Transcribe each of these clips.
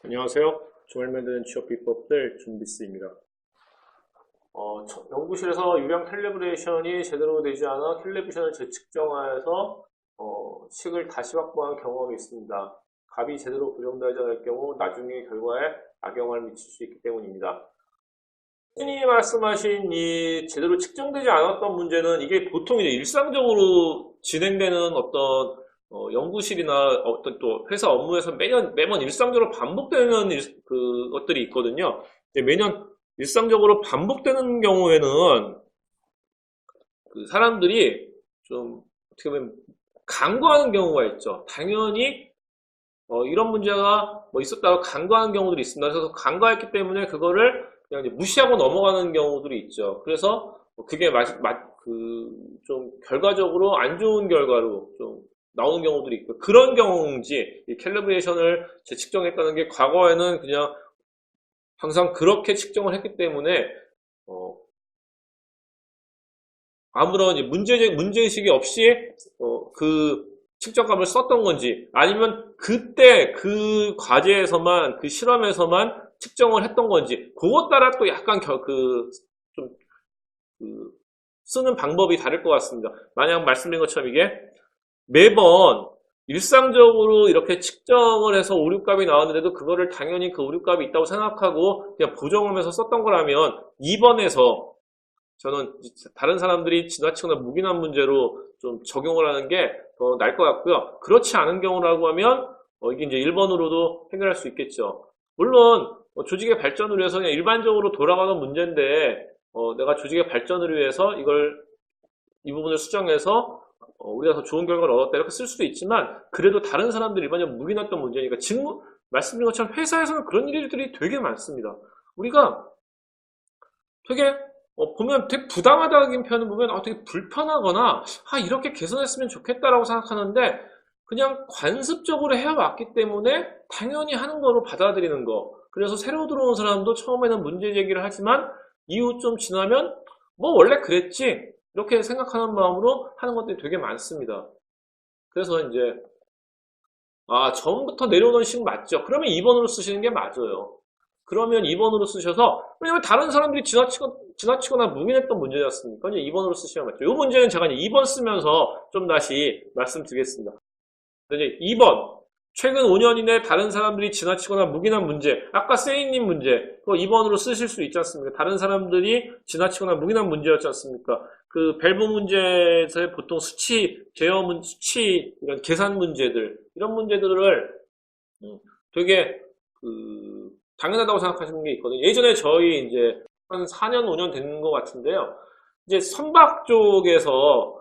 안녕하세요. 주말 만드는 취업 비법들 준비스입니다. 연구실에서 유량 캘리브레이션이 제대로 되지 않아 캘리브레이션을 재측정하여서 식을 다시 확보한 경험이 있습니다. 값이 제대로 고정되지 않을 경우 나중에 결과에 악영향을 미칠 수 있기 때문입니다. 흔히 말씀하신 이 제대로 측정되지 않았던 문제는 이게 보통 이제 일상적으로 진행되는 어떤 연구실이나 어떤 또 회사 업무에서 매번 일상적으로 반복되는 것들이 있거든요. 매년 일상적으로 반복되는 경우에는 그 사람들이 좀 어떻게 보면 간과하는 경우가 있죠. 당연히 이런 문제가 뭐 있었다고 간과하는 경우들이 있습니다. 그래서 간과했기 때문에 그거를 그냥 이제 무시하고 넘어가는 경우들이 있죠. 그래서 그게 좀 결과적으로 안 좋은 결과로 좀 나오는 경우들이 있고, 그런 경우인지 이 캘리브레이션을 재측정했다는 게 과거에는 그냥 항상 그렇게 측정을 했기 때문에 아무런 이제 문제의식이 없이 그 측정값을 썼던 건지, 아니면 그때 그 과제에서만, 그 실험에서만 측정을 했던 건지, 그것 따라 또 약간 쓰는 방법이 다를 것 같습니다. 만약 말씀드린 것처럼 이게 매번 일상적으로 이렇게 측정을 해서 오류값이 나왔는데도 그거를 당연히 그 오류값이 있다고 생각하고 그냥 부정하면서 썼던 거라면, 2번에서 저는 다른 사람들이 지나치거나 묵인한 문제로 좀 적용을 하는 게 더 나을 것 같고요. 그렇지 않은 경우라고 하면 이게 이제 1번으로도 해결할 수 있겠죠. 물론 조직의 발전을 위해서 그냥 일반적으로 돌아가는 문제인데 내가 조직의 발전을 위해서 이 부분을 수정해서 우리가 더 좋은 결과를 얻었다 이렇게 쓸 수도 있지만, 그래도 다른 사람들이 일반적으로 묵인했던 문제니까, 말씀드린 것처럼 회사에서는 그런 일들이 되게 많습니다. 우리가 되게 보면 되게 부당하다는 표현을 보면 되게 불편하거나 이렇게 개선했으면 좋겠다라고 생각하는데, 그냥 관습적으로 해왔기 때문에 당연히 하는 거로 받아들이는 거. 그래서 새로 들어온 사람도 처음에는 문제 제기를 하지만 이후 좀 지나면 뭐 원래 그랬지 이렇게 생각하는 마음으로 하는 것들이 되게 많습니다. 그래서 이제 처음부터 내려오는 식 맞죠? 그러면 2번으로 쓰시는 게 맞아요. 그러면 2번으로 쓰셔서, 왜냐면 다른 사람들이 지나치거나 묵인했던 문제지 않습니까? 이제 2번으로 쓰시면 맞죠. 이 문제는 제가 이제 2번 쓰면서 좀 다시 말씀드리겠습니다. 이제 2번. 최근 5년 이내 다른 사람들이 지나치거나 묵인한 문제. 아까 세이님 문제. 그거 2번으로 쓰실 수 있지 않습니까? 다른 사람들이 지나치거나 묵인한 문제였지 않습니까? 그 밸브 문제에서의 보통 수치, 이런 계산 문제들, 이런 문제들을 되게 당연하다고 생각하시는 게 있거든요. 예전에 저희 이제 한 4년, 5년 된 것 같은데요. 이제 선박 쪽에서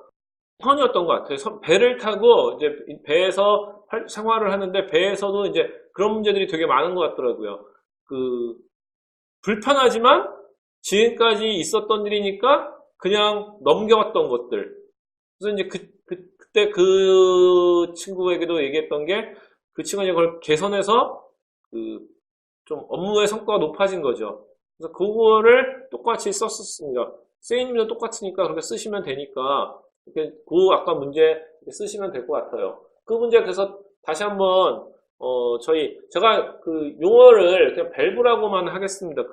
선이었던 것 같아요. 배를 타고 이제 배에서 생활을 하는데, 배에서도 이제 그런 문제들이 되게 많은 것 같더라고요. 불편하지만 지금까지 있었던 일이니까 그냥 넘겨왔던 것들. 그래서 이제 그때 그 친구에게도 얘기했던 게, 그 친구가 이제 그걸 개선해서 좀 업무의 성과가 높아진 거죠. 그래서 그거를 똑같이 썼었습니다. 세이님도 똑같으니까 그렇게 쓰시면 되니까 이렇게 아까 문제 쓰시면 될 것 같아요. 그 문제 그래서 다시 한번 제가 그 용어를 그냥 밸브라고만 하겠습니다.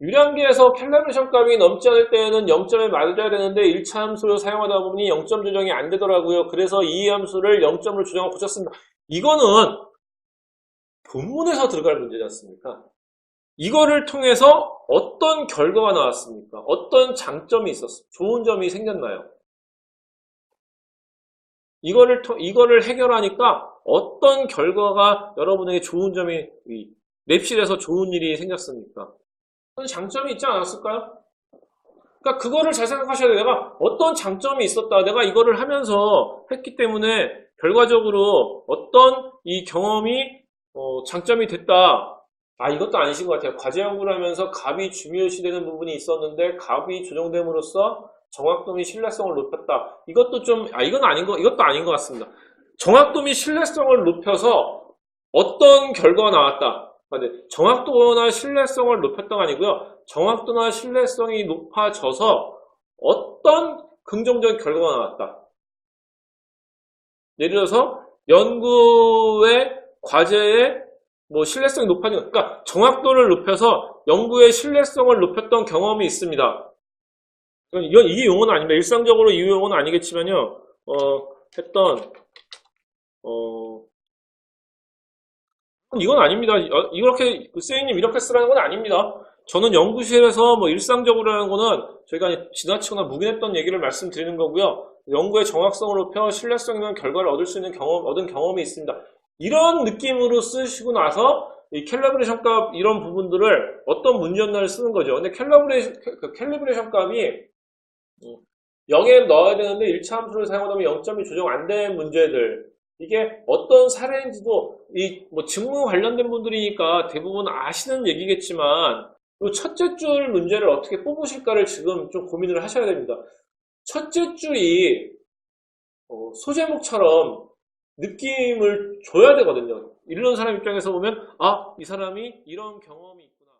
유량계에서 캘리브레이션 값이 넘지 않을 때에는 0점에 맞아야 되는데 1차 함수를 사용하다 보니 0점 조정이 안 되더라고요. 그래서 이 함수를 0점을 조정하고 고쳤습니다. 이거는 본문에서 들어갈 문제지 않습니까? 이거를 통해서 어떤 결과가 나왔습니까? 어떤 장점이 있었어요? 좋은 점이 생겼나요? 이거를 해결하니까 어떤 결과가 여러분에게 좋은 점이, 랩실에서 좋은 일이 생겼습니까? 어떤 장점이 있지 않았을까요? 그러니까 그거를 잘 생각하셔야 돼요. 내가 어떤 장점이 있었다. 내가 이거를 하면서 했기 때문에 결과적으로 어떤 이 경험이 장점이 됐다. 이것도 아니신 것 같아요. 과제 연구를 하면서 값이 중요시되는 부분이 있었는데 값이 조정됨으로써 정확도 및 신뢰성을 높였다. 이것도 이것도 아닌 것 같습니다. 정확도 및 신뢰성을 높여서 어떤 결과가 나왔다. 근데 정확도나 신뢰성을 높였다가 아니고요. 정확도나 신뢰성이 높아져서 어떤 긍정적인 결과가 나왔다. 예를 들어서 연구의 과제에 뭐 신뢰성이 높아진, 그러니까 정확도를 높여서 연구의 신뢰성을 높였던 경험이 있습니다. 이게 용어는 아닙니다. 일상적으로 이 용어는 아니겠지만요. 했던 이건 아닙니다. 이렇게 쌤님 이렇게 쓰라는 건 아닙니다. 저는 연구실에서 뭐 일상적으로 하는 거는 저희가 지나치거나 묵인했던 얘기를 말씀드리는 거고요. 연구의 정확성을 높여 신뢰성 있는 결과를 얻을 수 있는 얻은 경험이 있습니다. 이런 느낌으로 쓰시고 나서 이 캘리브레이션 값 이런 부분들을 어떤 문제연날을 쓰는 거죠. 근데 캘리브레이션 값이 0에 넣어야 되는데 1차 함수를 사용하다 보면 0점이 조정 안 된 문제들, 이게 어떤 사례인지도 뭐 직무 관련된 분들이니까 대부분 아시는 얘기겠지만 이 첫째 줄 문제를 어떻게 뽑으실까를 지금 좀 고민을 하셔야 됩니다. 첫째 줄이 소제목처럼 느낌을 줘야 되거든요. 이런 사람 입장에서 보면 이 사람이 이런 경험이 있구나.